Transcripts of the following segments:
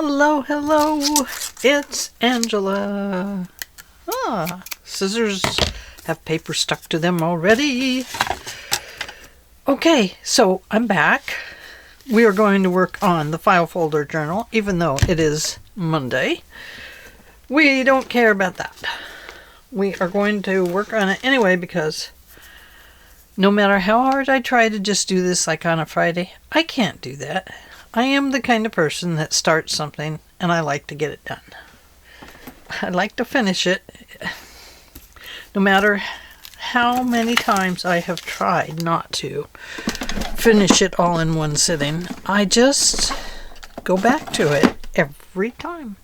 Hello, hello, it's Angela. Scissors have paper stuck to them already. Okay, so I'm back. We are going to work on the file folder journal, even though it is Monday. We don't care about that. We are going to work on it anyway because no matter how hard I try to just do this like on a Friday, I can't do that. I am the kind of person that starts something and I like to get it done. I like to finish it. No matter how many times I have tried not to finish it all in one sitting, I just go back to it every time.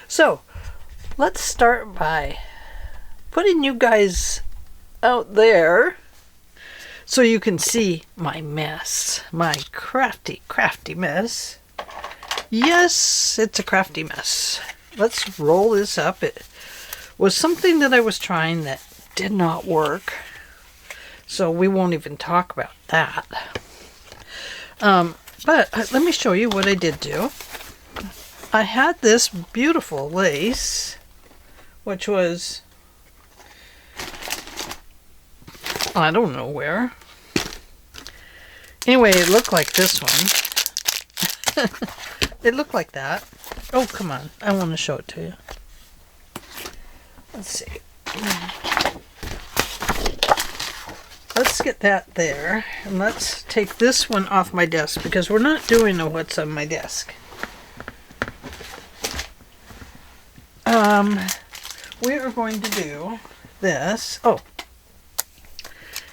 So, let's start by putting you guys out there so you can see my mess, my crafty mess. Yes, it's a crafty mess. Let's roll this up. It was something that I was trying that did not work, so we won't even talk about that. But let me show you what I did do. I had this beautiful lace, which was, I don't know where. Anyway, it looked like this one. It looked like that. Oh, come on. I want to show it to you. Let's see. Let's get that there. And let's take this one off my desk because we're not doing a what's on my desk. We are going to do this. Oh,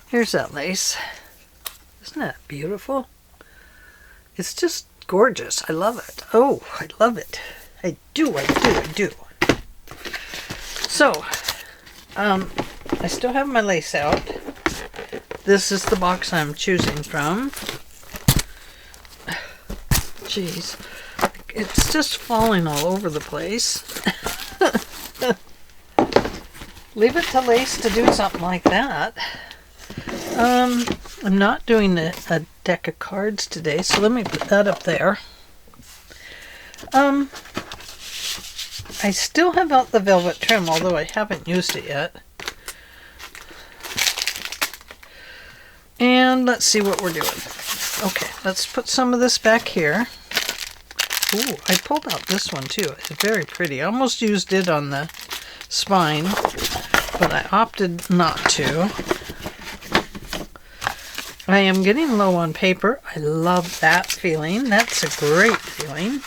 here's that lace. Isn't that beautiful? It's just gorgeous. I love it. Oh, I love it. I do. So, I still have my lace out. This is the box I'm choosing from. Jeez. It's just falling all over the place. Leave it to lace to do something like that. I'm not doing a deck of cards today, so let me put that up there. I still have out the velvet trim, although I haven't used it yet. And let's see what we're doing. Okay, let's put some of this back here. Ooh, I pulled out this one too. It's very pretty. I almost used it on the spine, but I opted not to. I am getting low on paper. I love that feeling. That's a great feeling.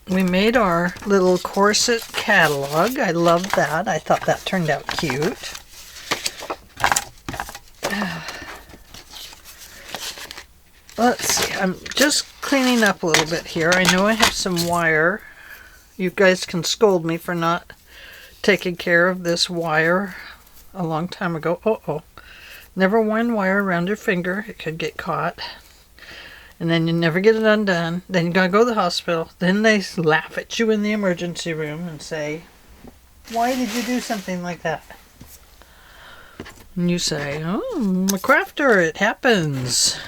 We made our little corset catalog. I love that. I thought that turned out cute. Let's see. I'm just cleaning up a little bit here. I know I have some wire. You guys can scold me for not taking care of this wire a long time ago. Uh-oh. Never wind wire around your finger. It could get caught. And then you never get it undone. Then you gotta go to the hospital. Then they laugh at you in the emergency room and say, why did you do something like that? And you say, oh, I'm a crafter. It happens.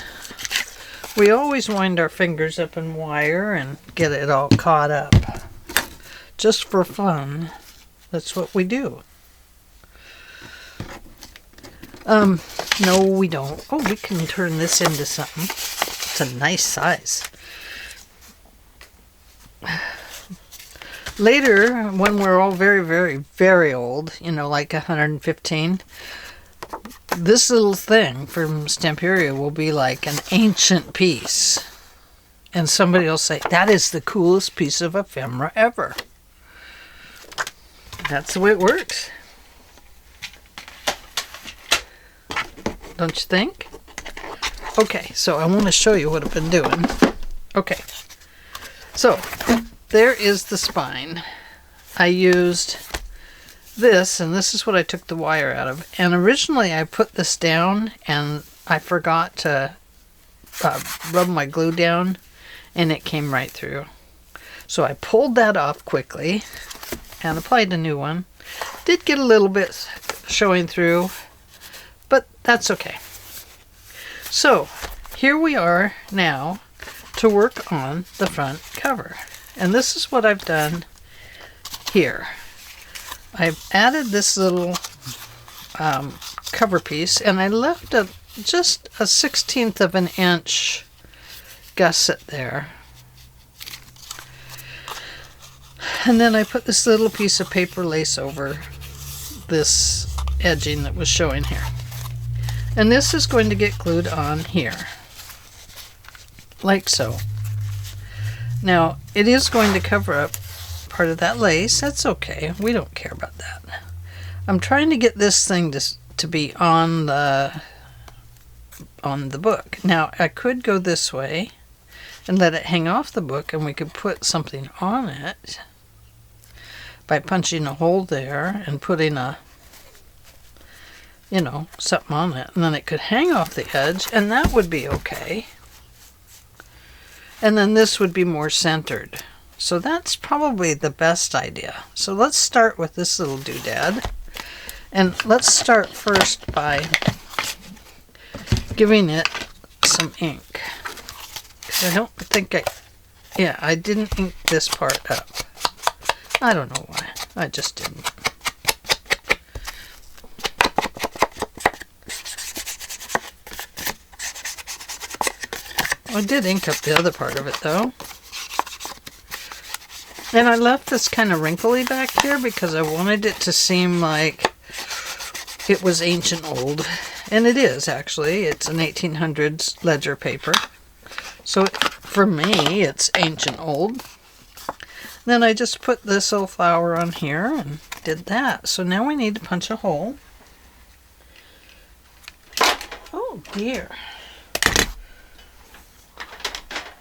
We always wind our fingers up in wire and get it all caught up. Just for fun. That's what we do. No, we don't. Oh, we can turn this into something. It's a nice size. Later, when we're all very old, you know, like 115, this little thing from Stamperia will be like an ancient piece. And somebody will say, that is the coolest piece of ephemera ever. That's the way it works. Don't you think? Okay, so I want to show you what I've been doing. Okay, so there is the spine. I used this, and this is what I took the wire out of. And originally I put this down, and I forgot to rub my glue down, and it came right through. So I pulled that off quickly and applied a new one. Did get a little bit showing through, but that's okay. So here we are now to work on the front cover. And this is what I've done here. I've added this little cover piece, and I left just a 1/16 of an inch gusset there. And then I put this little piece of paper lace over this edging that was showing here. And this is going to get glued on here, like so. Now, it is going to cover up part of that lace. That's okay. We don't care about that. I'm trying to get this thing to be on the book. Now, I could go this way and let it hang off the book, and we could put something on it by punching a hole there and putting a, something on it, and then it could hang off the edge, and that would be okay. And then this would be more centered. So that's probably the best idea. So let's start with this little doodad. And let's start first by giving it some ink. Because I don't think I didn't ink this part up. I don't know why. I just didn't. I did ink up the other part of it though. And I left this kind of wrinkly back here because I wanted it to seem like it was ancient old. And it is actually. It's an 1800s ledger paper. So for me, it's ancient old. Then I just put this little flower on here and did that. So now we need to punch a hole. Oh dear.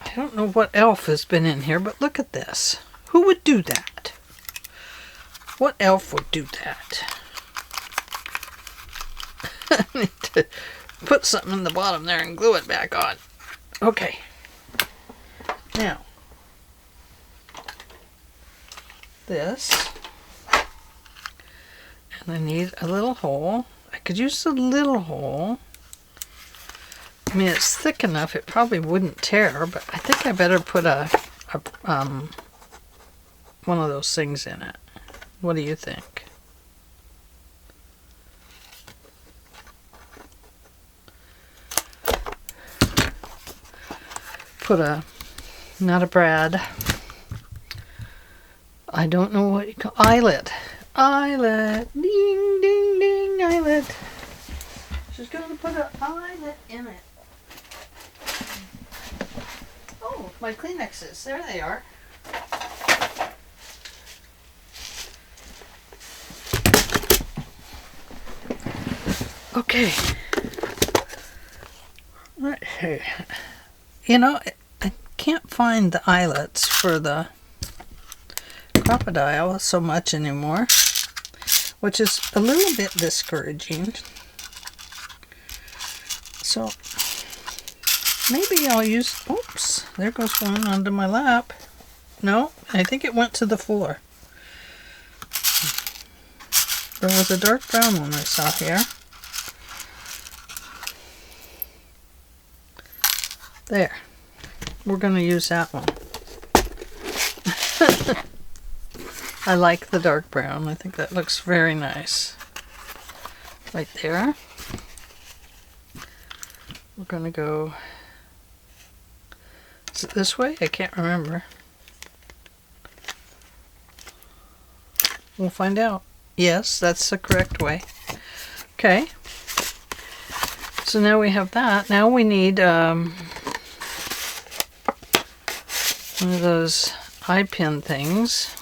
I don't know what elf has been in here, but look at this. Who would do that? What elf would do that? I need to put something in the bottom there and glue it back on. Okay. Now, this. And I need a little hole. I could use a little hole. I mean, it's thick enough, it probably wouldn't tear, but I think I better put one of those things in it. What do you think? Put not a brad. I don't know what you call eyelet. Eyelet. Ding, ding, ding, eyelet. She's going to put an eyelet in it. Oh, my Kleenexes. There they are. Okay. Let's see. I can't find the eyelets for the crocodile so much anymore, which is a little bit discouraging. So maybe I'll use, oops, there goes one onto my lap. No, I think it went to the floor. There was a dark brown one I saw here. There. We're going to use that one. I like the dark brown. I think that looks very nice. Right there. We're going to go... Is it this way? I can't remember. We'll find out. Yes, that's the correct way. Okay. So now we have that. Now we need one of those eye pin things.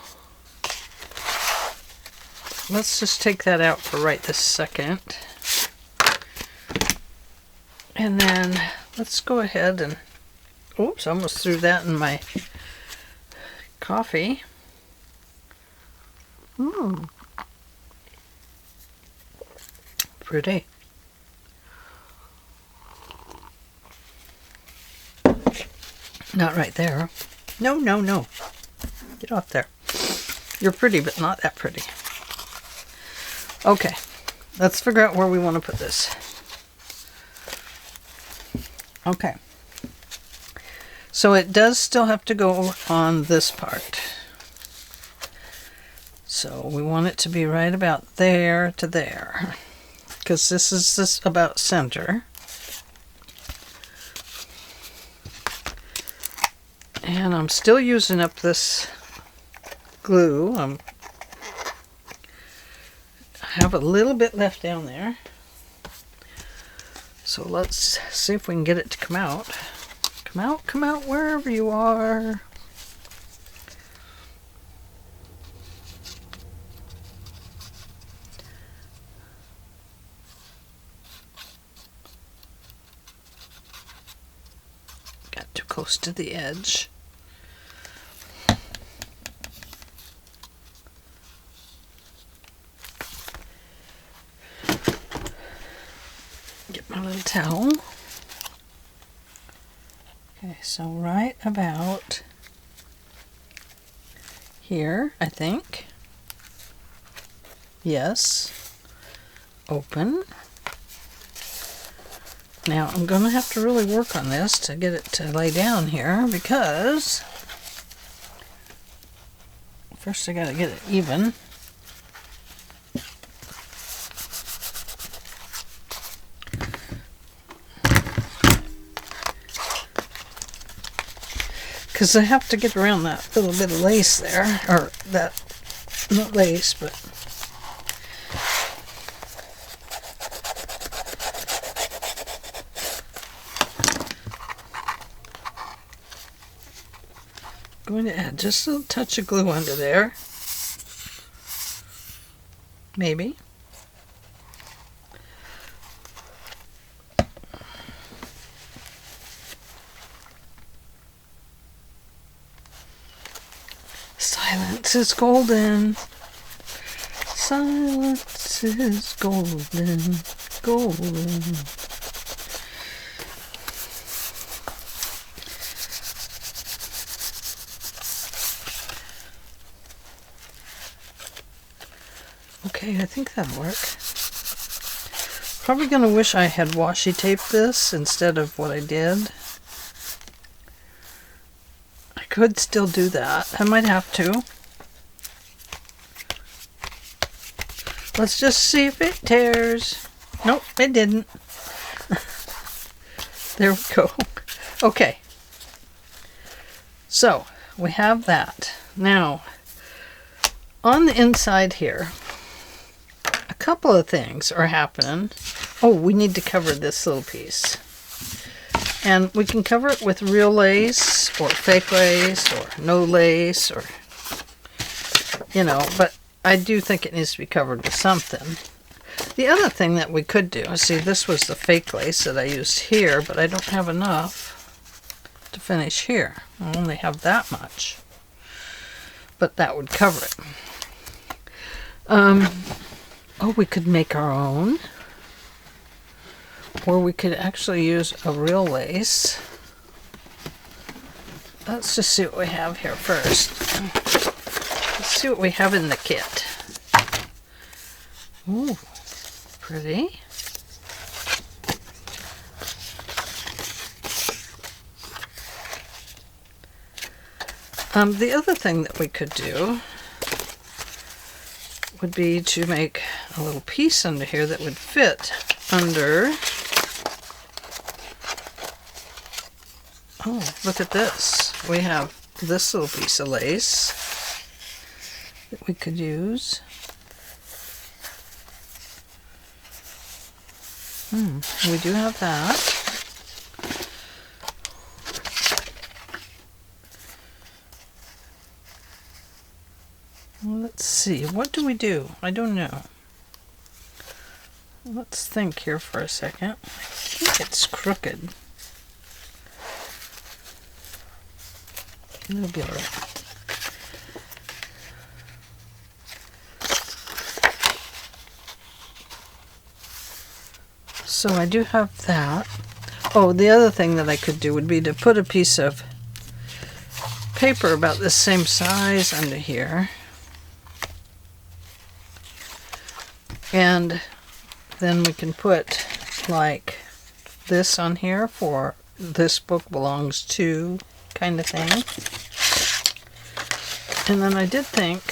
Let's just take that out for right this second. And then let's go ahead and... Oops, I almost threw that in my coffee. Pretty. Not right there. No, no, no. Get off there. You're pretty, but not that pretty. Okay. Let's figure out where we want to put this. Okay. So it does still have to go on this part. So we want it to be right about there to there, because this is about center. And I'm still using up this glue. I have a little bit left down there. So let's see if we can get it to come out. Come out wherever you are. Got too close to the edge. Get my little towel. Okay, so right about here, I think. Yes. Open. Now I'm going to have to really work on this to get it to lay down here, because first I got to get it even. Because I have to get around that little bit of lace there, or that, not lace, but going to add just a little touch of glue under there. Maybe. Silence is golden. Silence is golden. Golden. Okay, I think that'll work. Probably going to wish I had washi taped this instead of what I did. I could still do that. I might have to. Let's just see if it tears. Nope, it didn't. There we go. Okay. So, we have that. Now, on the inside here, a couple of things are happening. Oh, we need to cover this little piece. And we can cover it with real lace, or fake lace, or no lace, or, you know, but I do think it needs to be covered with something. The other thing that we could do, see, this was the fake lace that I used here, but I don't have enough to finish here. I only have that much. But that would cover it. Oh, we could make our own. Or we could actually use a real lace. Let's just see what we have here first. Let's see what we have in the kit. Ooh, pretty. The other thing that we could do would be to make a little piece under here that would fit under. Oh, look at this. We have this little piece of lace that we could use. We do have that. Let's see, what do we do? I don't know. Let's think here for a second. I think it's crooked. It'll be alright. So I do have that. Oh, the other thing that I could do would be to put a piece of paper about the same size under here. And then we can put like this on here for this book belongs to kind of thing. And then I did think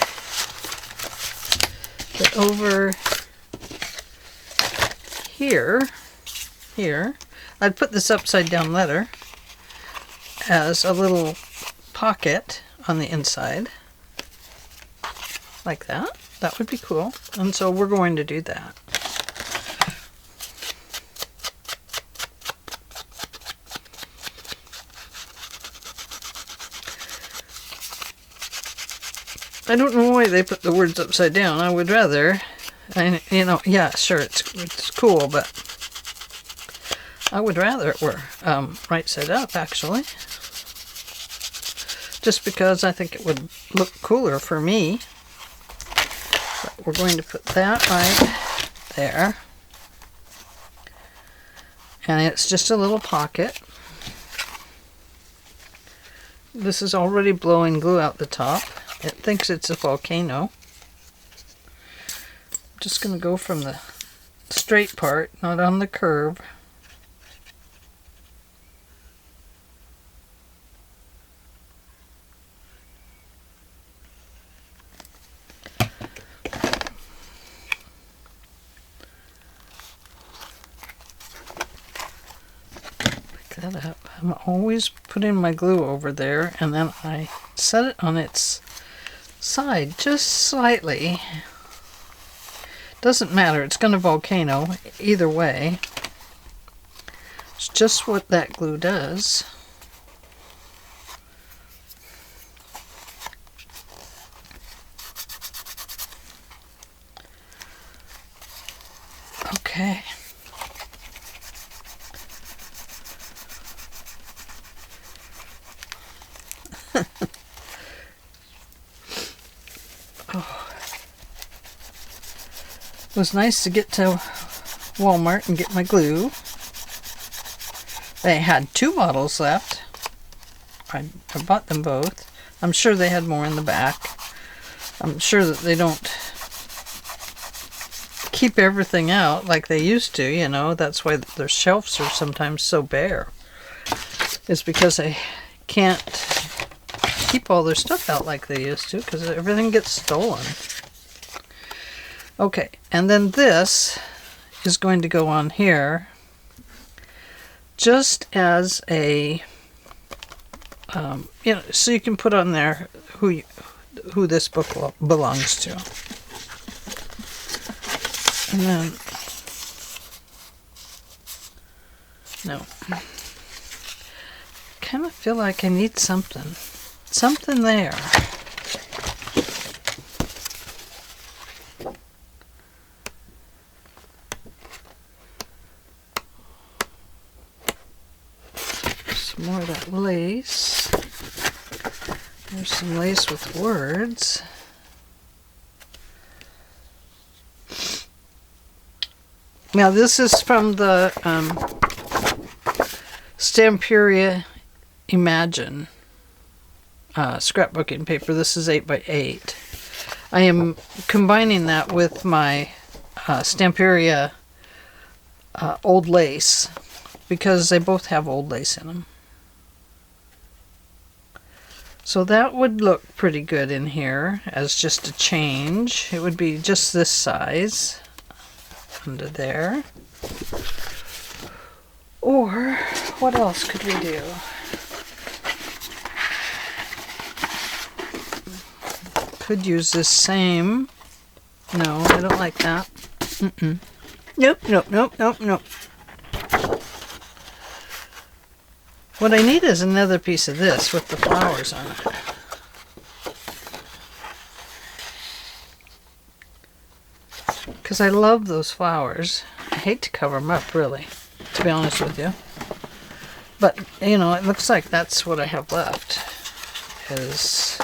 that over here, I'd put this upside down letter as a little pocket on the inside, like that. That would be cool. And so we're going to do that. I don't know why they put the words upside down. I would rather, yeah, sure, it's cool, but I would rather it were right side up, actually. Just because I think it would look cooler for me. But we're going to put that right there. And it's just a little pocket. This is already blowing glue out the top. It thinks it's a volcano. I'm just going to go from the straight part, not on the curve. Pick that up. I'm always putting my glue over there, and then I set it on its side just slightly. Doesn't matter, it's going to volcano either way. It's just what that glue does. Okay. Oh. It was nice to get to Walmart and get my glue. They had 2 bottles left. I bought them both. I'm sure they had more in the back. I'm sure that they don't keep everything out like they used to, you know. That's why their shelves are sometimes so bare. It's because they can't keep all their stuff out like they used to, because everything gets stolen. Okay, and then this is going to go on here just as a so you can put on there who this book belongs to. And then no, kind of feel like I need something there. Some more of that lace. There's some lace with words. Now this is from the Stamperia Imagine scrapbooking paper. This is 8x8. I am combining that with my Stamperia old lace, because they both have old lace in them. So that would look pretty good in here as just a change. It would be just this size under there. Or what else could we do? Could use this same. No, I don't like that. Nope. What I need is another piece of this with the flowers on it. Because I love those flowers. I hate to cover them up, really, to be honest with you. But, you know, it looks like that's what I have left. Is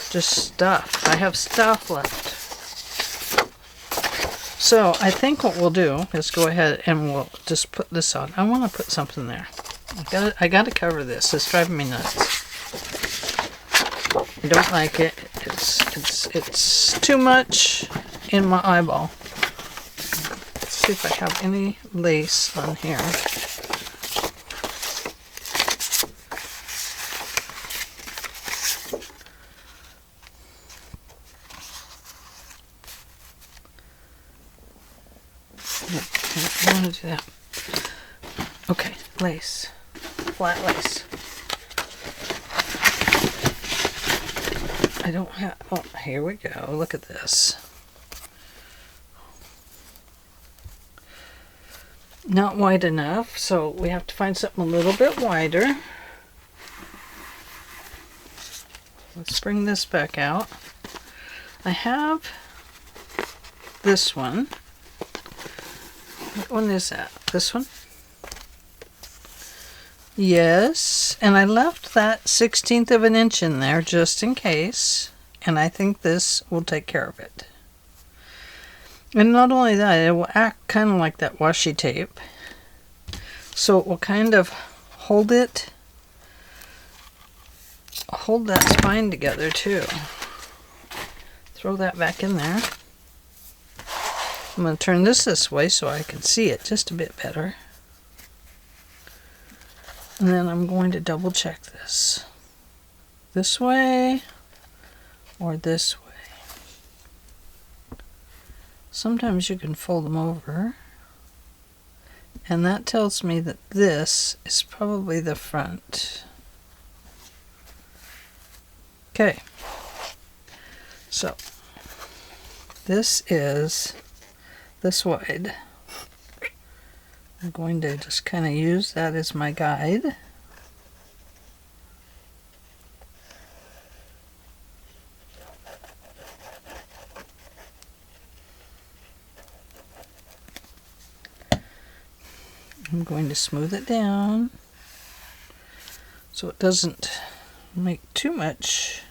just stuff. I have stuff left. So I think what we'll do is go ahead and we'll just put this on. I want to put something there. I got to cover this. It's driving me nuts. I don't like it. It's too much in my eyeball. Let's see if I have any lace on here. want to do that. Okay, lace. Flat lace. I don't have... Oh, here we go. Look at this. Not wide enough, so we have to find something a little bit wider. Let's bring this back out. I have this one. What one is that? This one? Yes, and I left that 1/16 of an inch in there just in case, and I think this will take care of it. And not only that, it will act kind of like that washi tape, so it will kind of hold that spine together too. Throw that back in there. I'm going to turn this way so I can see it just a bit better. And then I'm going to double check this way or this way. Sometimes you can fold them over, and that tells me that this is probably the front. Okay, so this is this wide. I'm going to just kind of use that as my guide. I'm going to smooth it down so it doesn't make too much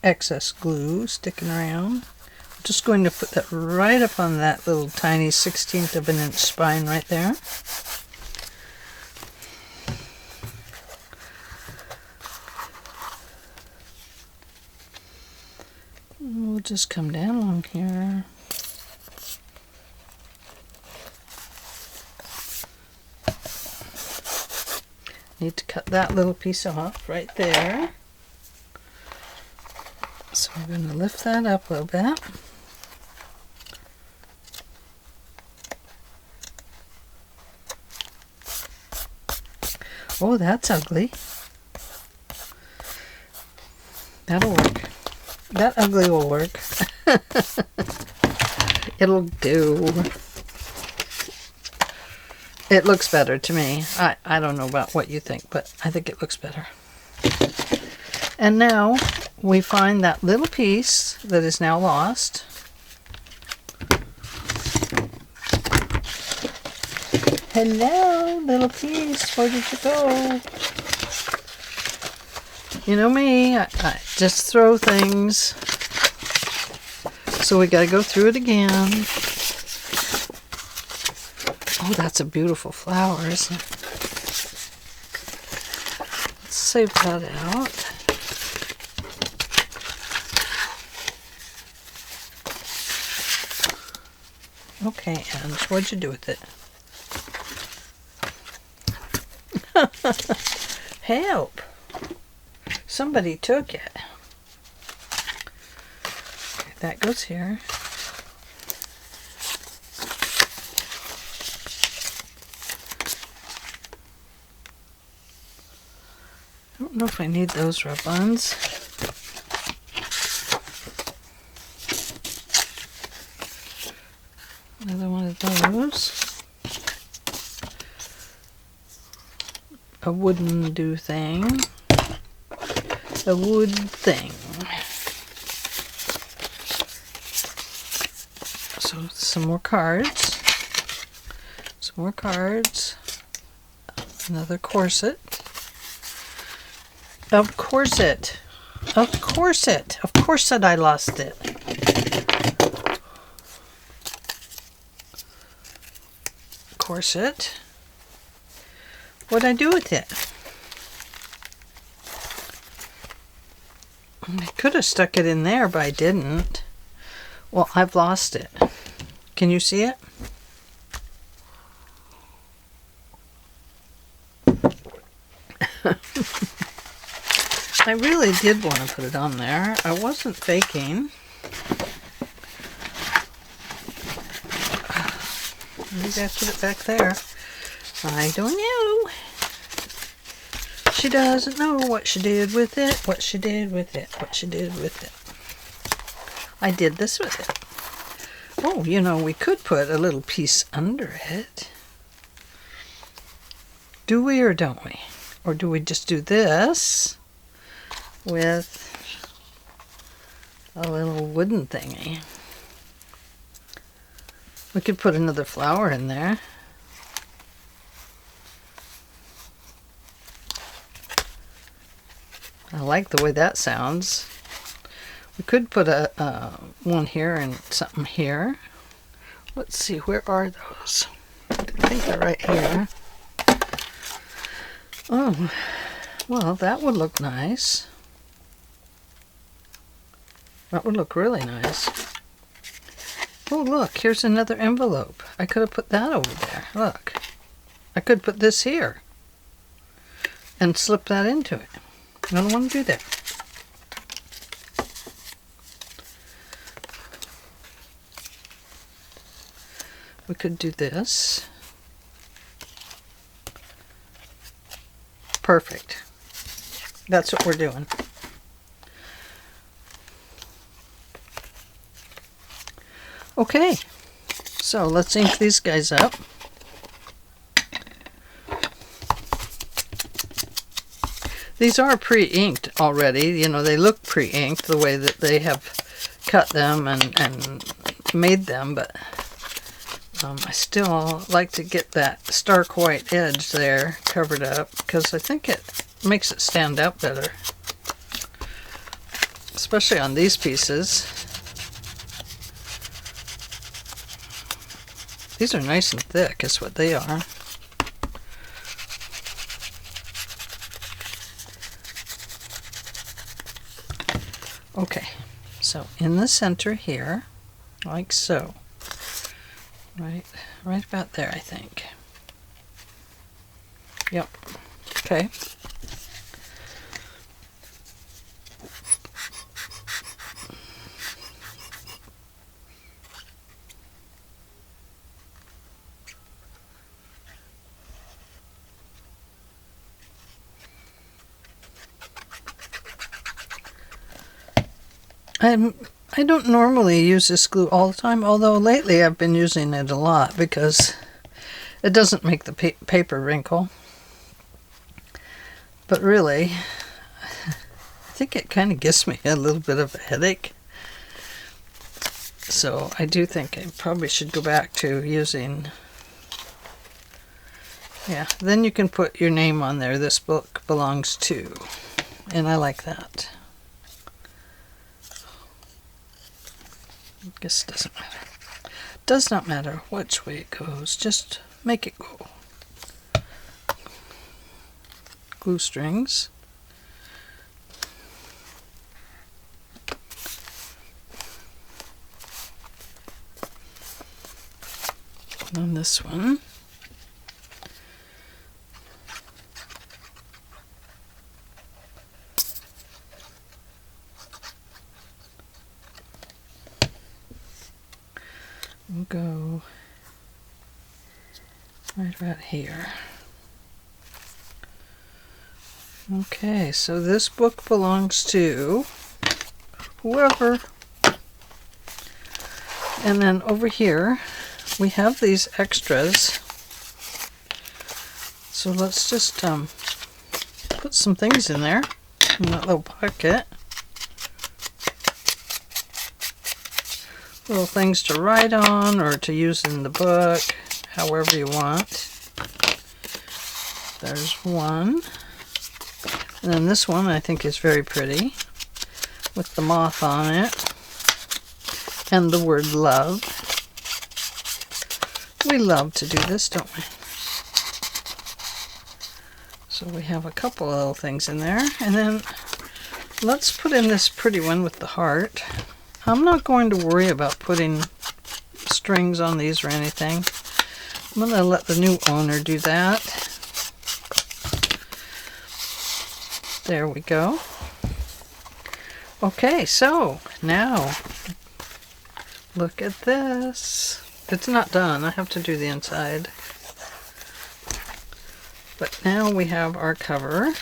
excess glue sticking around. I'm just going to put that right up on that little tiny 1/16 of an inch spine right there. And we'll just come down along here. Need to cut that little piece off right there. So we're going to lift that up a little bit. Oh, that's ugly. That'll work. That ugly will work. It'll do. It looks better to me. I don't know about what you think, but I think it looks better. And now we find that little piece that is now lost. Hello, little piece. Where did you go? You know me. I just throw things. So we got to go through it again. Oh, that's a beautiful flower, isn't it? Let's save that out. Okay, and what'd you do with it? Help! Somebody took it. Okay, that goes here. I don't know if I need those rub-ons. Another one of those. A wooden do thing. A wood thing. So some more cards. Some more cards. Another corset. Of course it. Of course it. Of course that I lost it. Corset. What'd I do with it? I could have stuck it in there, but I didn't. Well, I've lost it. Can you see it? I really did want to put it on there. I wasn't faking. Maybe I put it back there. I don't know. She doesn't know what she did with it, what she did with it, what she did with it. I did this with it. Oh, you know, we could put a little piece under it. Do we or don't we? Or do we just do this with a little wooden thingy? We could put another flower in there. I like the way that sounds. We could put a one here and something here. Let's see, where are those? I think they're right here. Oh, well, that would look nice. That would look really nice. Oh, look, here's another envelope. I could have put that over there. Look. I could put this here and slip that into it. I don't want to do that. We could do this. Perfect. That's what we're doing. Okay, so let's ink these guys up. These are pre-inked already. You know, they look pre-inked the way that they have cut them and made them, but I still like to get that stark white edge there covered up because I think it makes it stand out better, especially on these pieces. These are nice and thick is what they are. Okay, so in the center here, like so. Right about there, I think. Yep. Okay. I don't normally use this glue all the time, although lately I've been using it a lot because it doesn't make the paper wrinkle. But really, I think it kind of gives me a little bit of a headache. So I do think I probably should go back to using... Yeah, then you can put your name on there. This book belongs to. And I like that. I guess it doesn't matter. Does not matter which way it goes. Just make it go. Glue strings. And on this one. We'll go right about here. Okay, so this book belongs to whoever. And then over here we have these extras. So let's just put some things in there in that little pocket. Little things to write on or to use in the book, however you want. There's one. And then this one I think is very pretty with the moth on it and the word love. We love to do this, don't we? So we have a couple of little things in there. And then let's put in this pretty one with the heart. I'm not going to worry about putting strings on these or anything. I'm going to let the new owner do that. There we go. Okay, so now look at this. It's not done. I have to do the inside. But now we have our cover.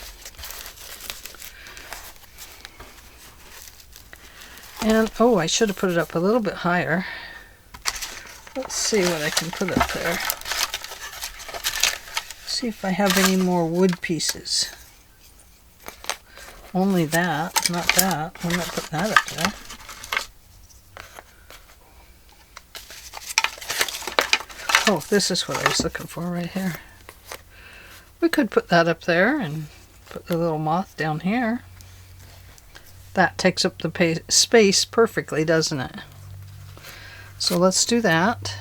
And, oh, I should have put it up a little bit higher. Let's see what I can put up there. See if I have any more wood pieces. Only that, not that. I'm not putting that up there. Oh, this is what I was looking for right here. We could put that up there and put the little moth down here. That takes up the space perfectly, doesn't it? So let's do that.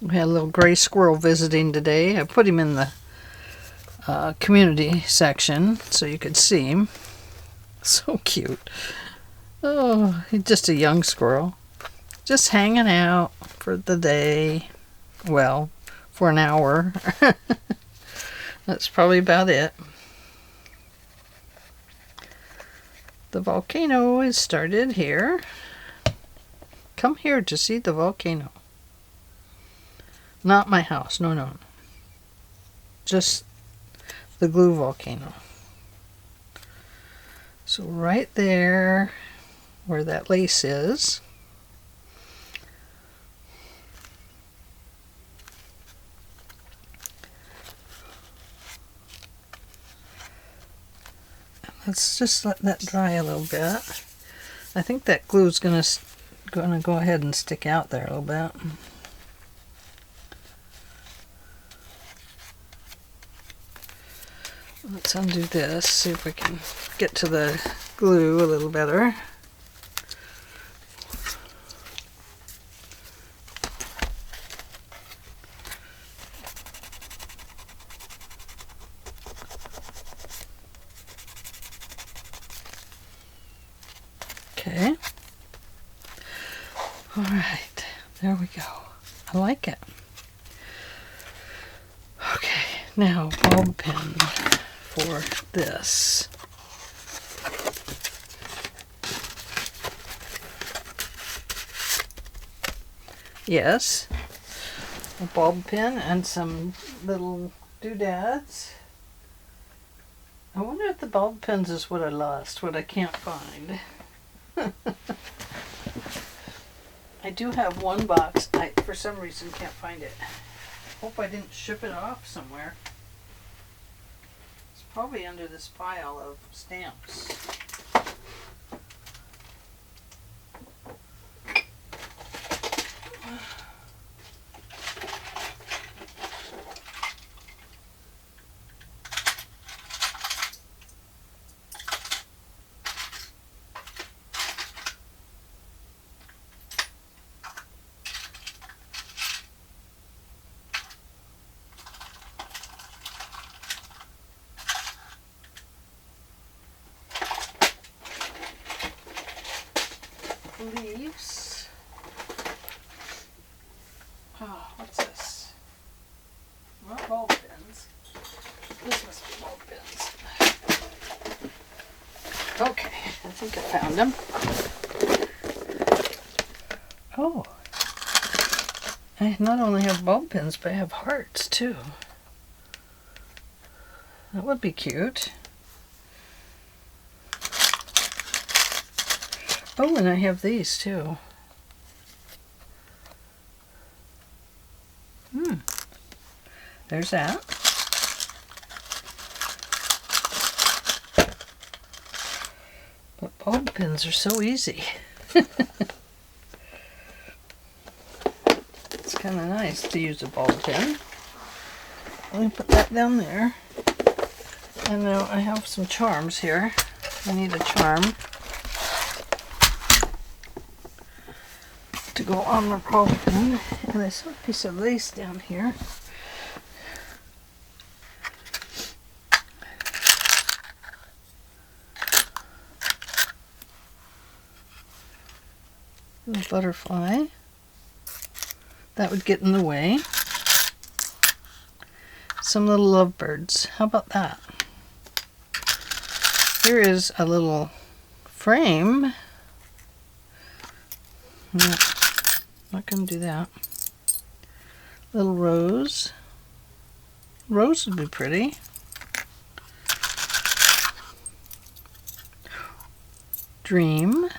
We had a little gray squirrel visiting today. I put him in the community section so you could see him. So cute. Oh, he's just a young squirrel. Just hanging out for the day. Well, for an hour. That's probably about it. The volcano is started here. Come here to see the volcano. Not my house. No, no. Just the glue volcano. So right there where that lace is, let's just let that dry a little bit. I think that glue is gonna go ahead and stick out there a little bit. Let's undo this, see if we can get to the glue a little better. Okay. All right, there we go. I like it. Okay, now bulb pen for this. Yes, a bulb pen and some little doodads. I wonder if the bulb pens is what I lost, what I can't find. I do have one box. I, for some reason, can't find it. Hope I didn't ship it off somewhere. It's probably under this pile of stamps. Leaves. Oh, what's this? Not bulb pens. This must be bulb pens. Okay, I think I found them. Oh, I not only have bulb pens, but I have hearts too. That would be cute. Oh, and I have these too. There's that. But bulb pens are so easy. It's kind of nice to use a bulb pen. Let me put that down there. And now I have some charms here. I need a charm to go on the bulb pen. And I saw a piece of lace down here. Little butterfly. That would get in the way. Some little lovebirds. How about that? Here is a little frame. No, not going to do that. Little rose. Rose would be pretty. Dream.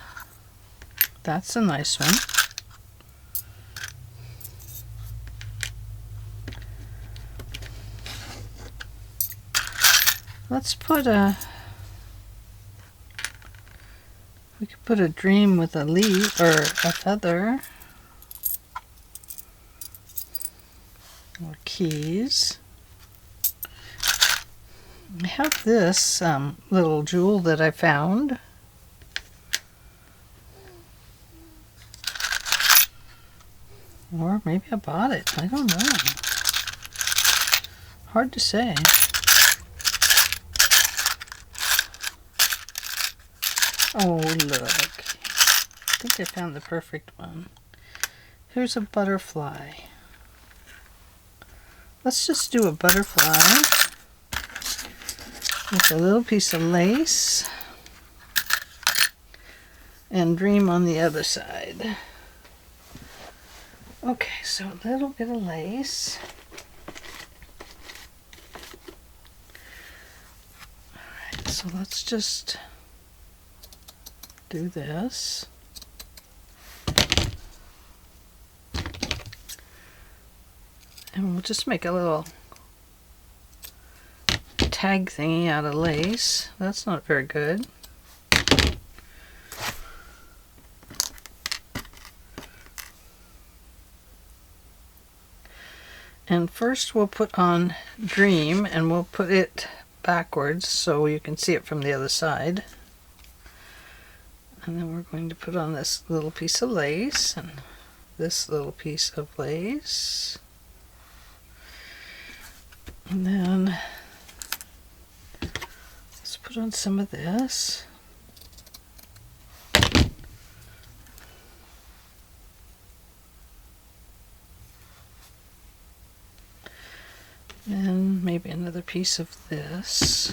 That's a nice one. Let's put we could put a dream with a leaf or a feather. Or keys. I have this little jewel that I found. Or maybe I bought it. I don't know. Hard to say. Oh, look. I think I found the perfect one. Here's a butterfly. Let's just do a butterfly with a little piece of lace and dream on the other side. Okay, so a little bit of lace. Alright, so let's just do this. And we'll just make a little tag thingy out of lace. That's not very good. And first we'll put on Dream, and we'll put it backwards so you can see it from the other side. And then we're going to put on this little piece of lace and this little piece of lace. And then let's put on some of this. And maybe another piece of this.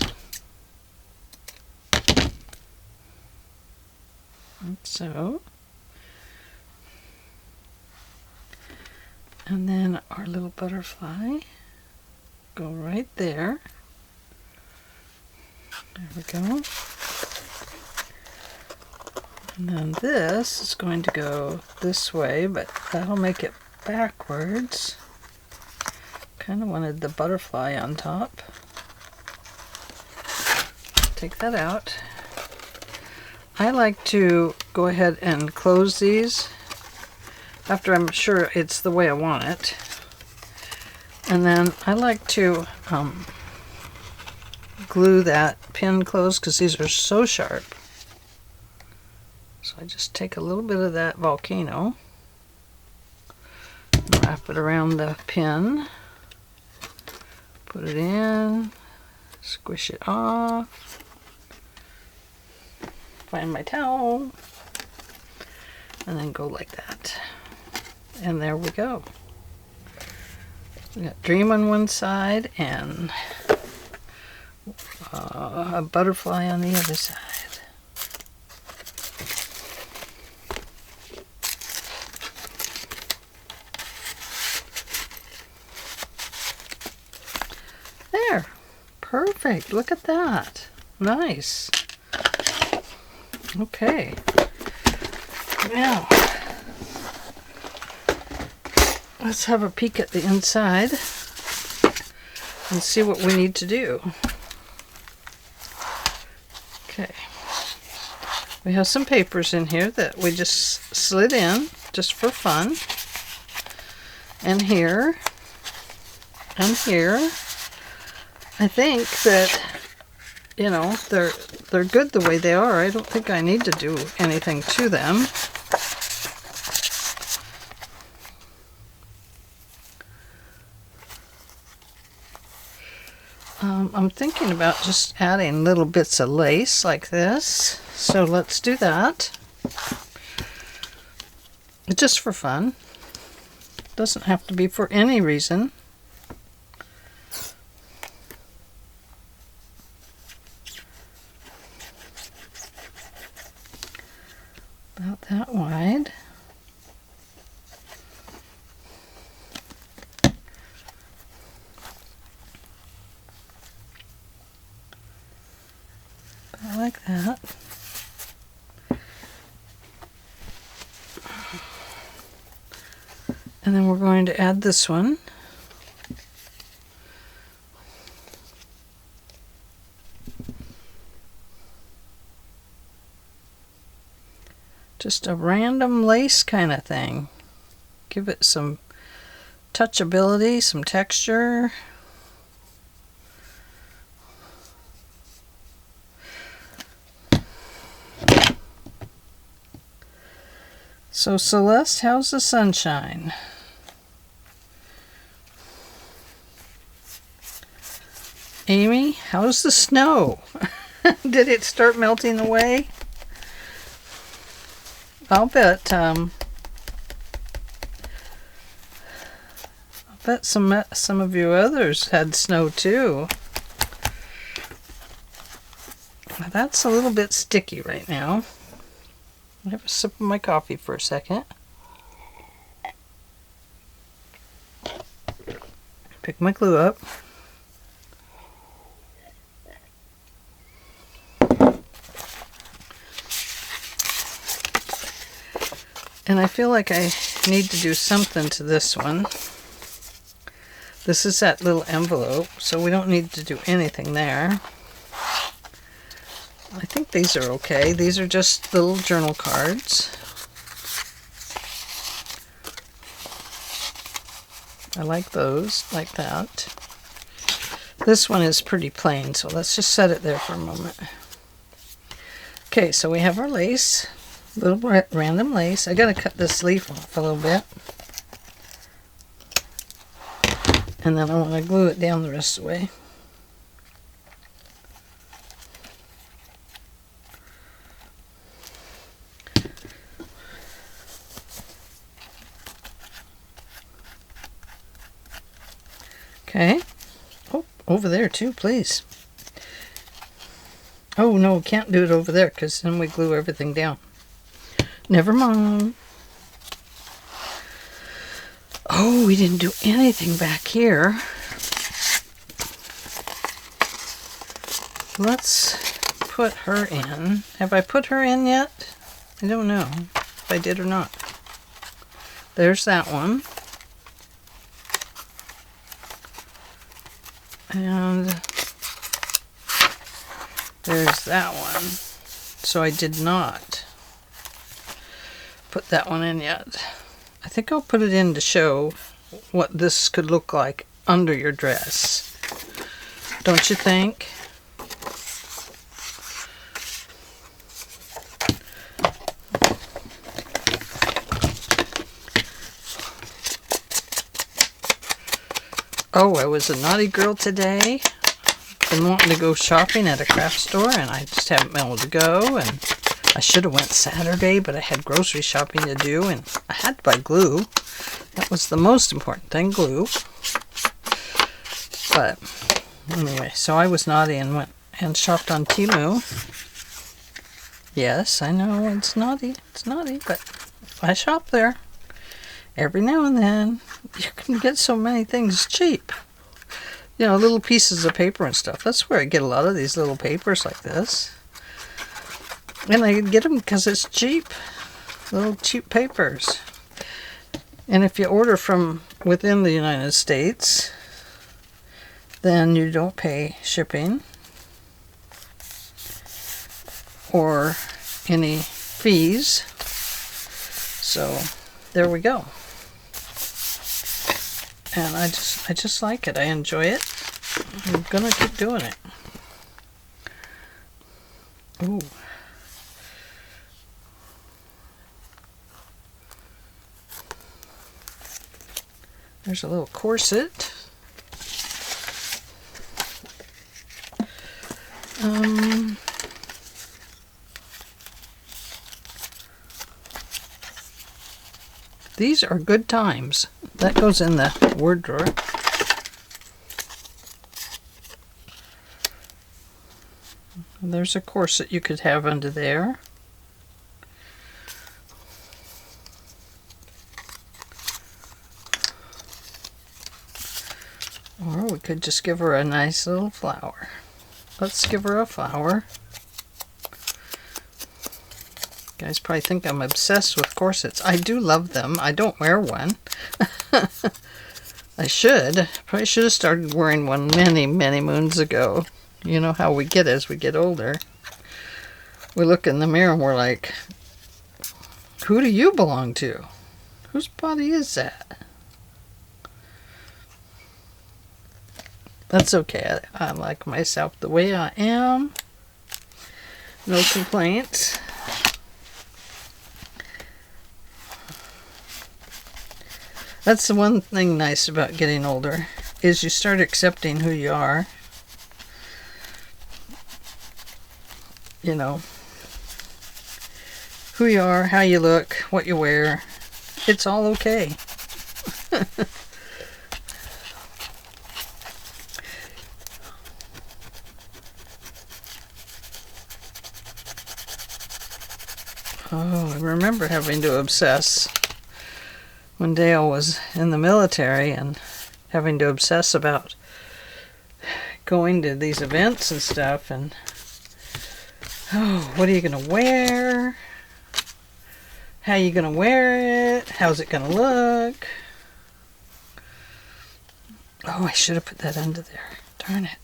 Like so. And then our little butterfly. Go right there. There we go. And then this is going to go this way, but that'll make it backwards. Kind of wanted the butterfly on top. Take that out. I like to go ahead and close these after I'm sure it's the way I want it. And then I like to glue that pin closed because these are so sharp. So I just take a little bit of that volcano, wrap it around the pin, put it in, squish it off, find my towel, and then go like that. And there we go. We got Dream on one side and a butterfly on the other side. There. Perfect. Look at that. Nice. Okay. Now, let's have a peek at the inside and see what we need to do. Okay. We have some papers in here that we just slid in just for fun. And here. And here. I think that, you know, they're good the way they are. I don't think I need to do anything to them. I'm thinking about just adding little bits of lace like this. So let's do that. Just for fun. Doesn't have to be for any reason. About that wide. About like that. And then we're going to add this one. Just a random lace kind of thing. Give it some touchability, some texture. So Celeste, how's the sunshine? Amy, how's the snow? Did it start melting away? I'll bet some of you others had snow too. That's a little bit sticky right now. I'll have a sip of my coffee for a second. Pick my glue up. And I feel like I need to do something to this one. This is that little envelope, so we don't need to do anything there. I think these are okay. These are just little journal cards. I like those, like that. This one is pretty plain, so let's just set it there for a moment. Okay, so we have our lace. Little random lace. I gotta cut this leaf off a little bit. And then I want to glue it down the rest of the way. Okay. Oh, over there too, please. Oh no, can't do it over there because then we glue everything down. Never mind. Oh, we didn't do anything back here. Let's put her in. Have I put her in yet? I don't know if I did or not. There's that one. And there's that one. So I did not put that one in yet. I think I'll put it in to show what this could look like under your dress. Don't you think? Oh, I was a naughty girl today. Been wanting to go shopping at a craft store and I just haven't been able to go, and I should have went Saturday, but I had grocery shopping to do and I had to buy glue. That was the most important thing, glue. But anyway, so I was naughty and went and shopped on Temu. Yes, I know it's naughty, but I shop there. Every now and then, you can get so many things cheap. You know, little pieces of paper and stuff. That's where I get a lot of these little papers like this. And I get them because it's cheap. Little cheap papers. And if you order from within the United States, then you don't pay shipping or any fees. So, there we go. And I just like it. I enjoy it. I'm gonna keep doing it. Ooh. There's a little corset. These are good times. that goes in the word drawer. There's a corset you could have under there. Or we could just give her a nice little flower. Let's give her a flower. You guys probably think I'm obsessed with corsets. I do love them. I don't wear one. I should. Probably should have started wearing one many, many moons ago. You know how we get as we get older. We look in the mirror and we're like, who do you belong to? Whose body is that? That's okay. I like myself the way I am. No complaints. That's the one thing nice about getting older, is you start accepting who you are. You know, who you are, how you look, what you wear. It's all okay. Oh, I remember having to obsess when Dale was in the military and having to obsess about going to these events and stuff, and oh, what are you going to wear? How are you going to wear it? How's it going to look? Oh, I should have put that under there. Darn it.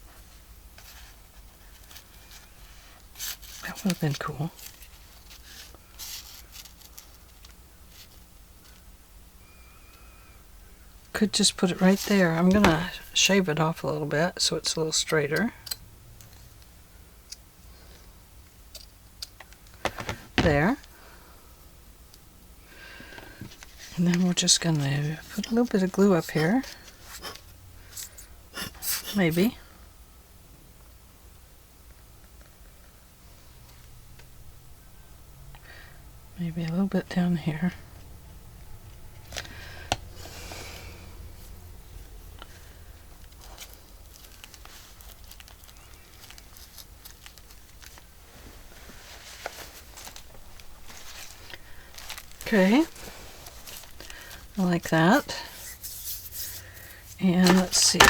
That would have been cool. Could just put it right there. I'm going to shave it off a little bit so it's a little straighter. There. And then we're just going to put a little bit of glue up here. Maybe. Maybe a little bit down here. Okay, I like that. And let's see.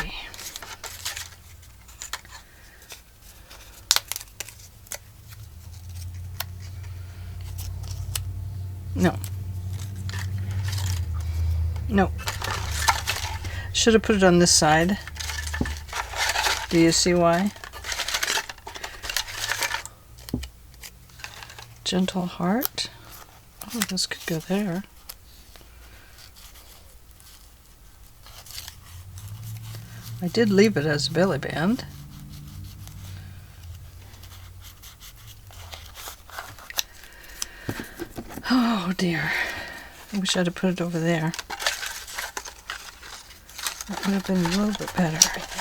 No. No. Should have put it on this side. Do you see why? Gentle heart. Oh, this could go there. I did leave it as a belly band. Oh dear. I wish I'd have put it over there. That would have been a little bit better, I think.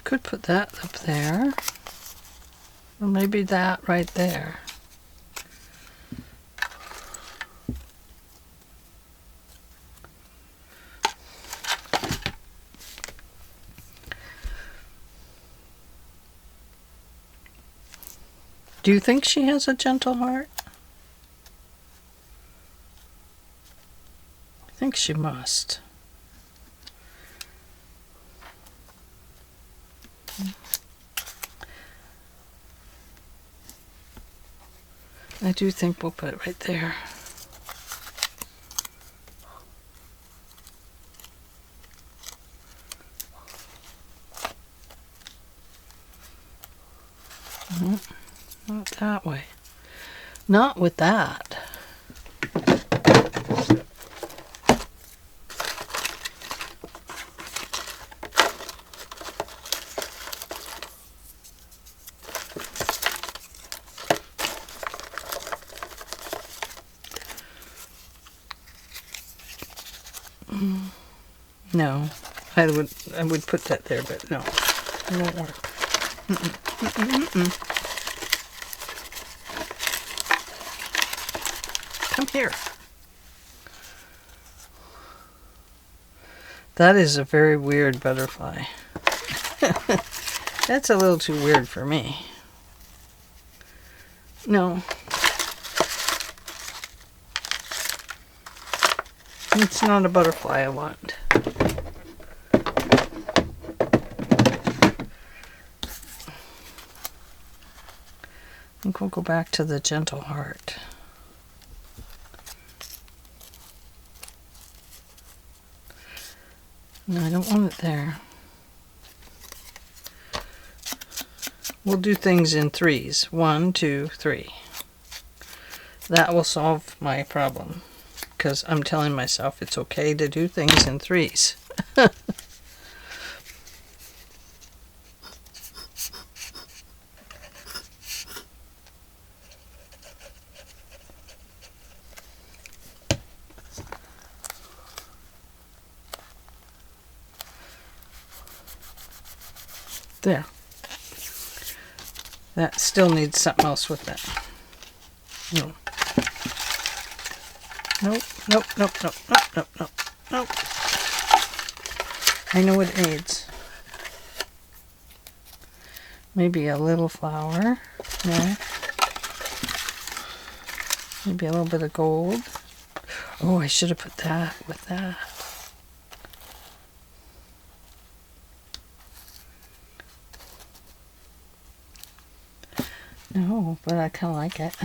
Could put that up there, or maybe that right there. Do you think she has a gentle heart? I think she must. I do think we'll put it right there. Not that way. Not with that. No, I would put that there, but no, it won't work. here. That is a very weird butterfly. That's a little too weird for me. No. It's not a butterfly I want. I think we'll go back to the gentle heart. No, I don't want it there. We'll do things in threes. 1, 2, 3. That will solve my problem, because I'm telling myself it's okay to do things in threes. There. That still needs something else with that. No. Nope, nope, nope, nope, nope, nope, nope, nope. I know what it needs. Maybe a little flower. No. Maybe a little bit of gold. Oh, I should have put that with that. No, but I kind of like it.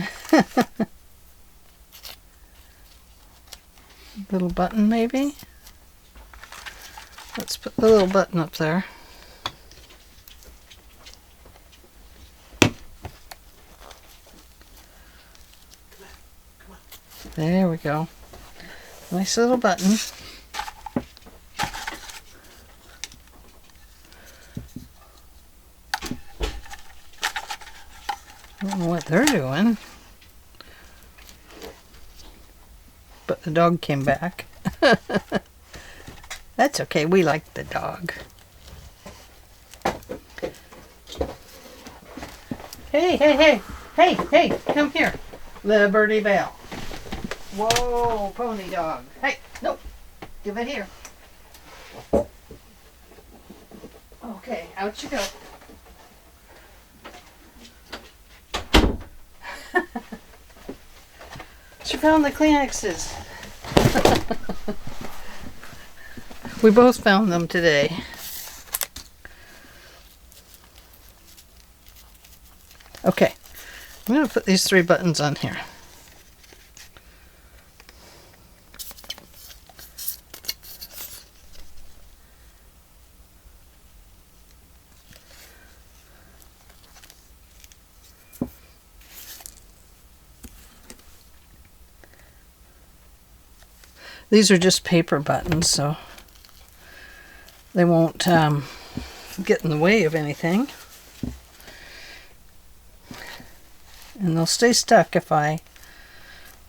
Little button, maybe? Let's put the little button up there. There we go. Nice little button. I don't know what they're doing. But the dog came back. That's okay, we like the dog. Hey, hey, hey, hey, hey, come here. Liberty Bell. Whoa, pony dog. Hey, nope, give it here. Okay, out you go. She found the Kleenexes. We both found them today. Okay, I'm going to put these 3 buttons on here. These are just paper buttons, so they won't get in the way of anything. And they'll stay stuck if I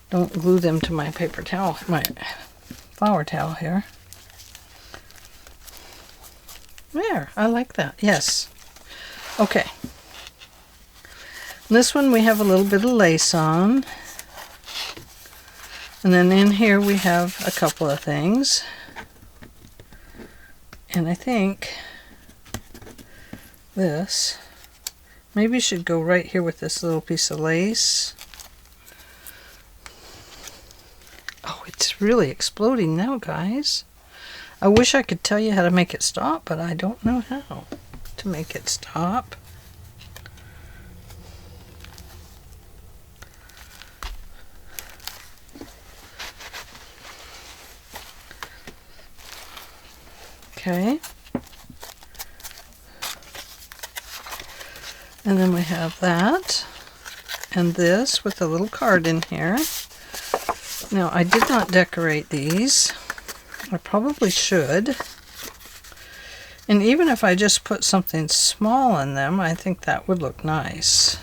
don't glue them to my paper towel, my flower towel here. There, I like that, yes. Okay. This one we have a little bit of lace on. And then in here we have a couple of things. And I think this maybe should go right here with this little piece of lace. Oh, it's really exploding now, guys. I wish I could tell you how to make it stop, but I don't know how to make it stop. Okay. And then we have that and this with a little card in here. Now, I did not decorate these. I probably should. And even if I just put something small in them, I think that would look nice.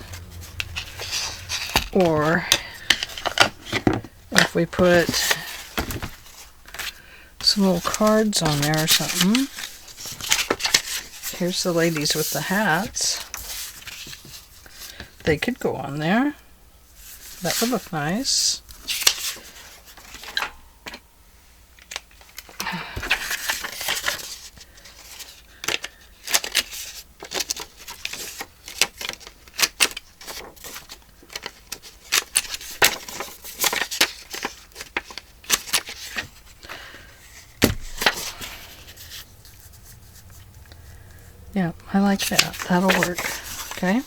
Or if we put some little cards on there or something. Here's the ladies with the hats. They could go on there. That would look nice. Yeah, I like that. That'll work. Okay.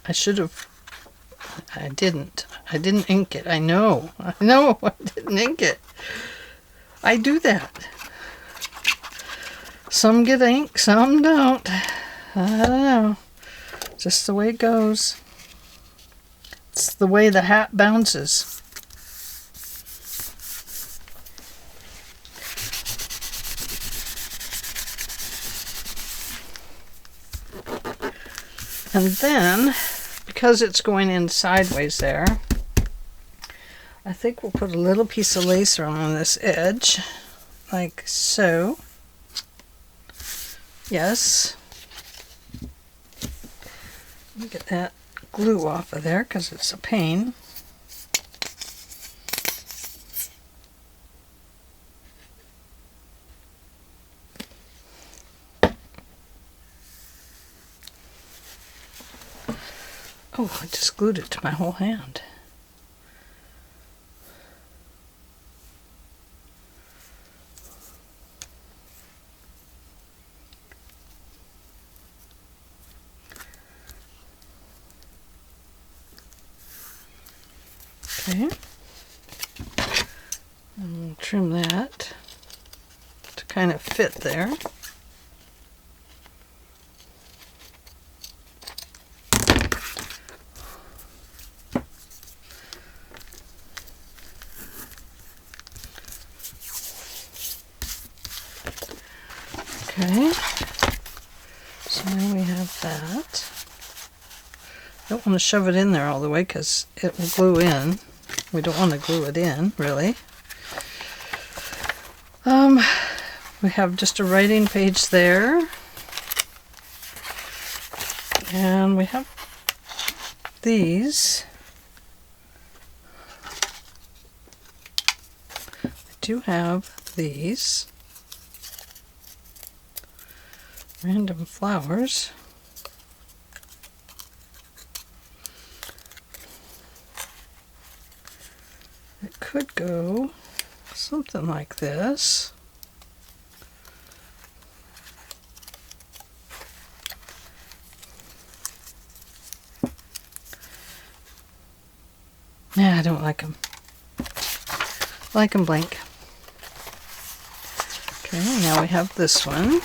I should have. I didn't. I didn't ink it. I know. I didn't ink it. I do that. Some get ink, some don't. I don't know. Just the way it goes. It's the way the hat bounces. And then, because it's going in sideways there, I think we'll put a little piece of lace on this edge, like so. Yes. Get that glue off of there because it's a pain. Oh, I just glued it to my whole hand. Okay, and we'll trim that to kind of fit there. Okay, so now we have that. Don't want to shove it in there all the way because it will glue in. We don't want to glue it in, really. We have just a writing page there. And we have these. I do have these. Random flowers. It could go something like this. Nah, I don't like them. I like them blank. Okay, now we have this one.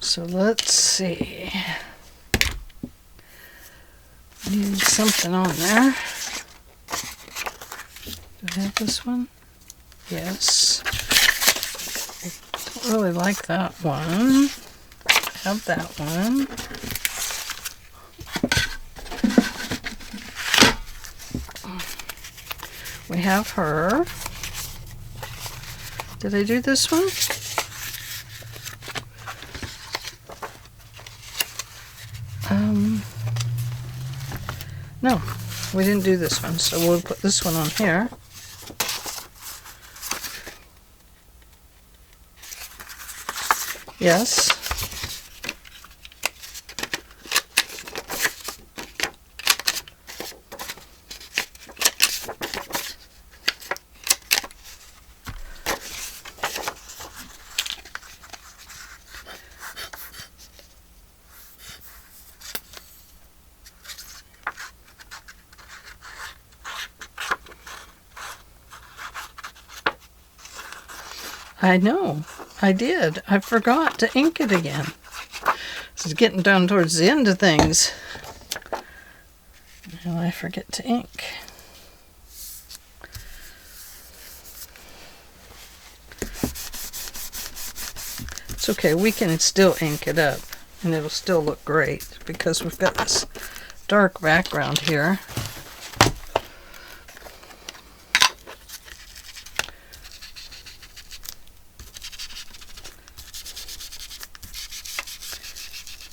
So let's see. Need something on there. Do I have this one? Yes. I don't really like that one. I have that one. We have her. Did I do this one? No, we didn't do this one, so we'll put this one on here. Yes. I know, I did. I forgot to ink it again. This is getting down towards the end of things. And I forget to ink. It's okay, we can still ink it up and it'll still look great because we've got this dark background here.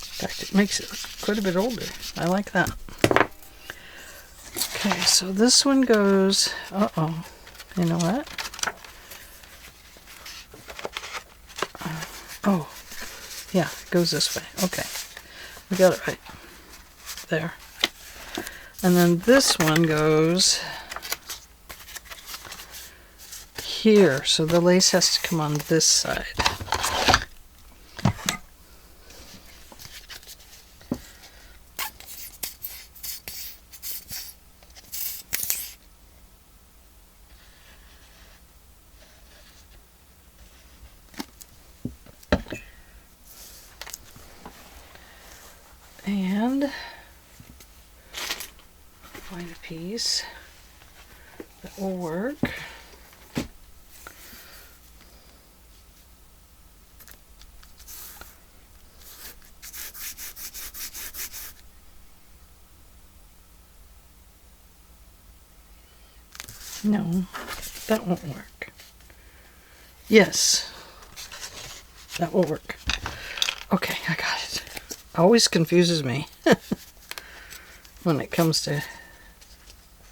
In fact, it makes it quite a bit older. I like that. Okay, so this one goes, uh-oh, you know what? Oh, yeah, it goes this way. Okay, we got it right. There. And then this one goes here, so the lace has to come on this side. And find a piece that will work. No, that won't work. Yes, that will work. Okay, I got it. Always confuses me when it comes to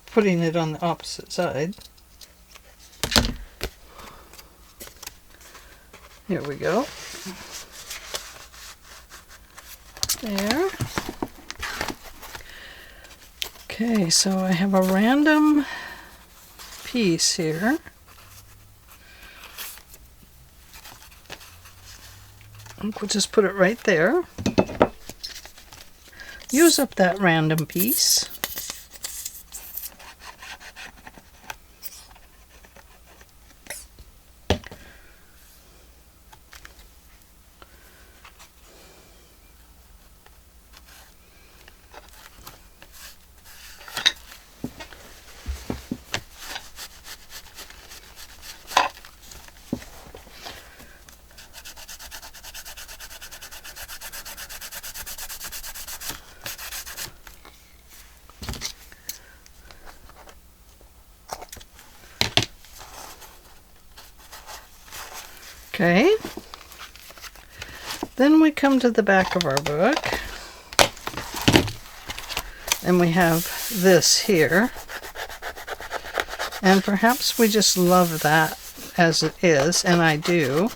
putting it on the opposite side. Here we go. There. Okay, so I have a random piece here. We'll just put it right there. Use up that random piece. Okay, then we come to the back of our book, and we have this here, and perhaps we just love that as it is, and I do,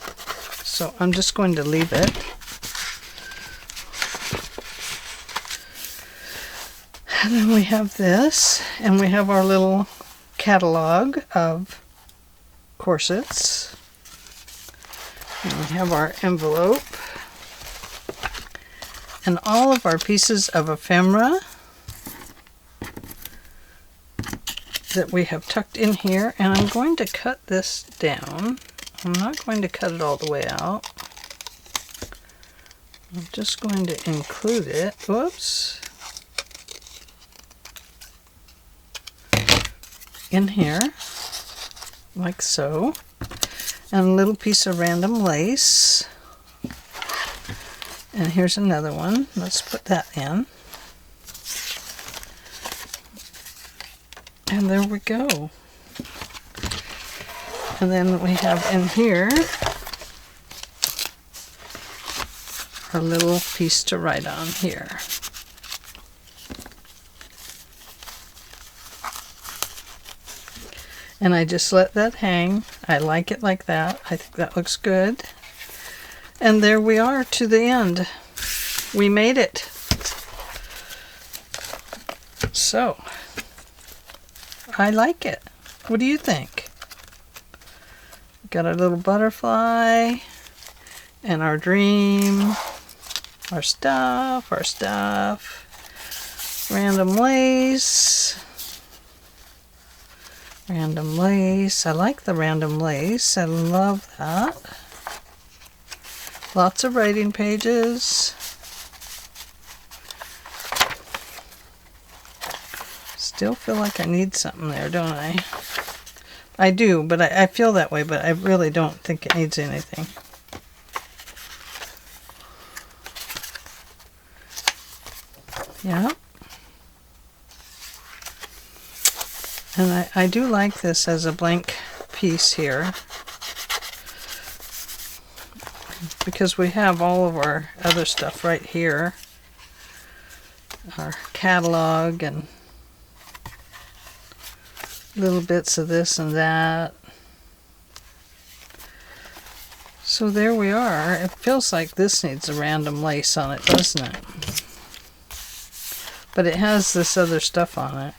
so I'm just going to leave it. And then we have this, and we have our little catalog of corsets. And we have our envelope and all of our pieces of ephemera that we have tucked in here. And I'm going to cut this down. I'm not going to cut it all the way out. I'm just going to include it. Whoops. In here, like so. And a little piece of random lace. And here's another one. Let's put that in. And there we go. And then we have in here our little piece to write on here. And I just let that hang. I like it like that. I think that looks good. And there we are to the end. We made it. So, I like it. What do you think? Got our little butterfly and our dream, our stuff, random lace. Random lace. I like the random lace. I love that. Lots of writing pages. Still feel like I need something there, don't I? I do, but I feel that way, but I really don't think it needs anything. Yeah. And I do like this as a blank piece here, because we have all of our other stuff right here, our catalog and little bits of this and that. So there we are. It feels like this needs a random lace on it, doesn't it? but it has this other stuff on it.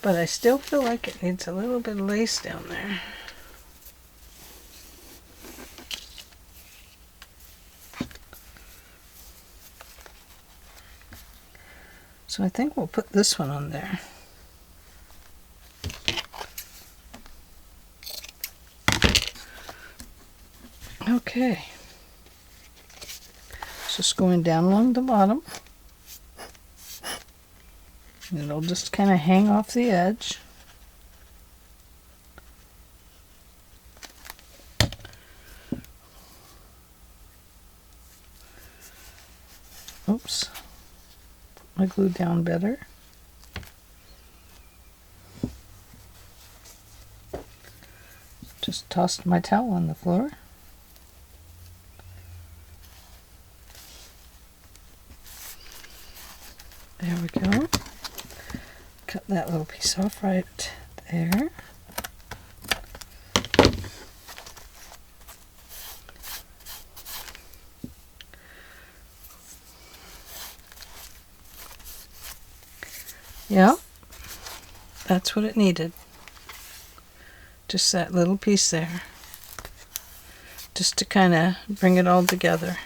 But I still feel like it needs a little bit of lace down there. So I think we'll put this one on there. Okay. Just going down along the bottom. And it'll just kind of hang off the edge. Oops. Put my glue down better. Just tossed my towel on the floor. There we go. Cut that little piece off right there. Yeah, that's what it needed. Just that little piece there. Just to kind of bring it all together.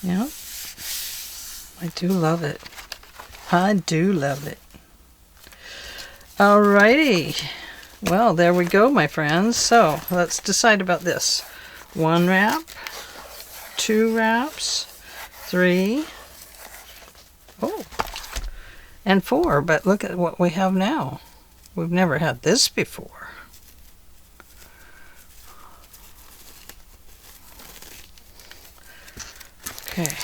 Yeah, I do love it. I do love it. Alrighty. Well, there we go, my friends. So let's decide about this. 1 wrap, 2 wraps, 3, and 4. But look at what we have now. We've never had this before. Okay,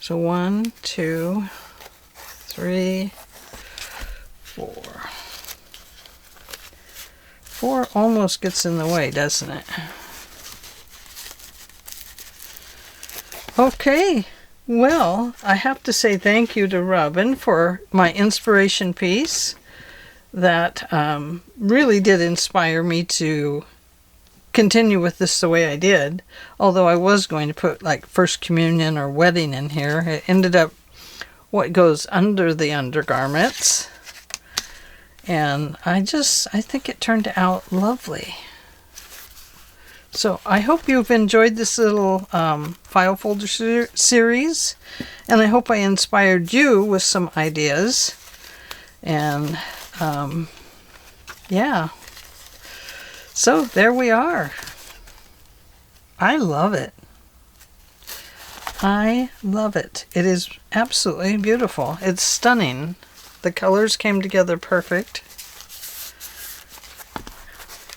so 1, 2, 3, 4. 4 almost gets in the way, doesn't it? Okay, well, I have to say thank you to Robin for my inspiration piece. That really did inspire me to continue with this the way I did, although I was going to put like First Communion or Wedding in here. It ended up what goes under the undergarments, and I think it turned out lovely. So I hope you've enjoyed this little file folder series, and I hope I inspired you with some ideas. And yeah. So there we are. I love it. I love it. It is absolutely beautiful. It's stunning. The colors came together perfect.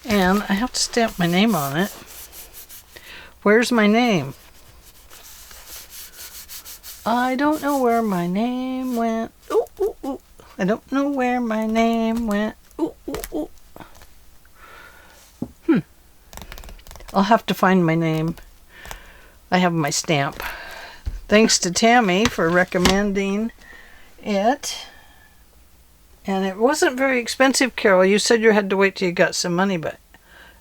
And I have to stamp my name on it. Where's my name? I don't know where my name went. Ooh, ooh, ooh. I don't know where my name went. Ooh, ooh, ooh. I'll have to find my name. I have my stamp. Thanks to Tammy for recommending it. And it wasn't very expensive, Carol. You said you had to wait till you got some money, but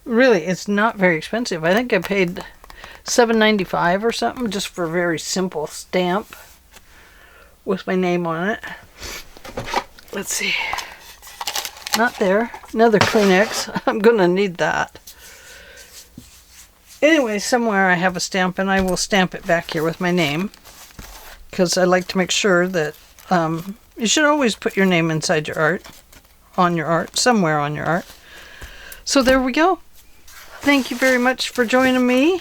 really, it's not very expensive. I think I paid $7.95 or something just for a very simple stamp with my name on it. Let's see. Not there. Another Kleenex. I'm going to need that. Anyway, somewhere I have a stamp, and I will stamp it back here with my name, because I like to make sure that you should always put your name inside your art, on your art, somewhere on your art. So there we go. Thank you very much for joining me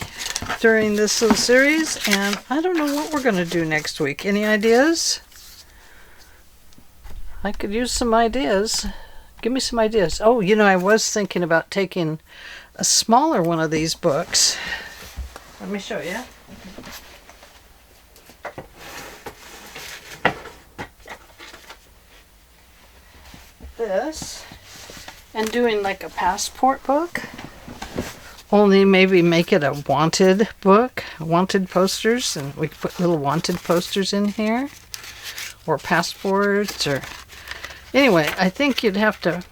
during this little series, and I don't know what we're going to do next week. Any ideas? I could use some ideas. Give me some ideas. Oh, you know, I was thinking about taking a smaller one of these books. Let me show you. This, and doing like a passport book, only maybe make it a wanted book, wanted posters, and we could put little wanted posters in here, or passports, or anyway, I think you'd have to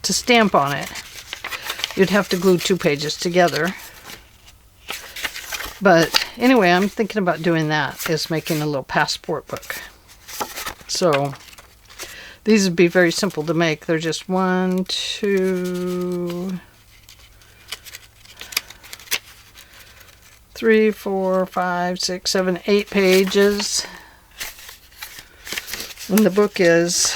stamp on it. You'd have to glue 2 pages together. But anyway, I'm thinking about doing that, is making a little passport book. So these would be very simple to make. They're just 1, 2, 3, 4, 5, 6, 7, 8 pages. And the book is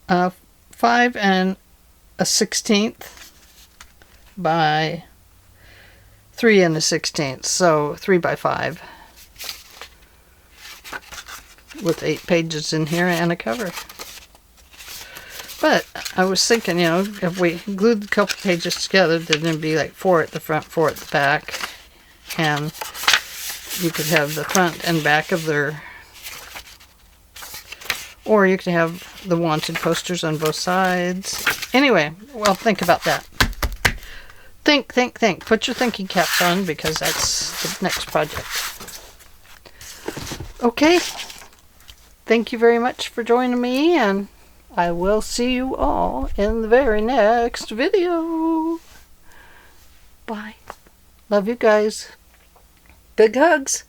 5 1/16 by 3 1/16, so 3 by 5, with 8 pages in here and a cover. But I was thinking, you know, if we glued a couple pages together, then it'd be like 4 at the front, 4 at the back, and you could have the front and back of their, or you could have the wanted posters on both sides. Anyway, well, think about that. Think. Put your thinking caps on, because that's the next project. Okay. Thank you very much for joining me, and I will see you all in the very next video. Bye. Love you guys. Big hugs.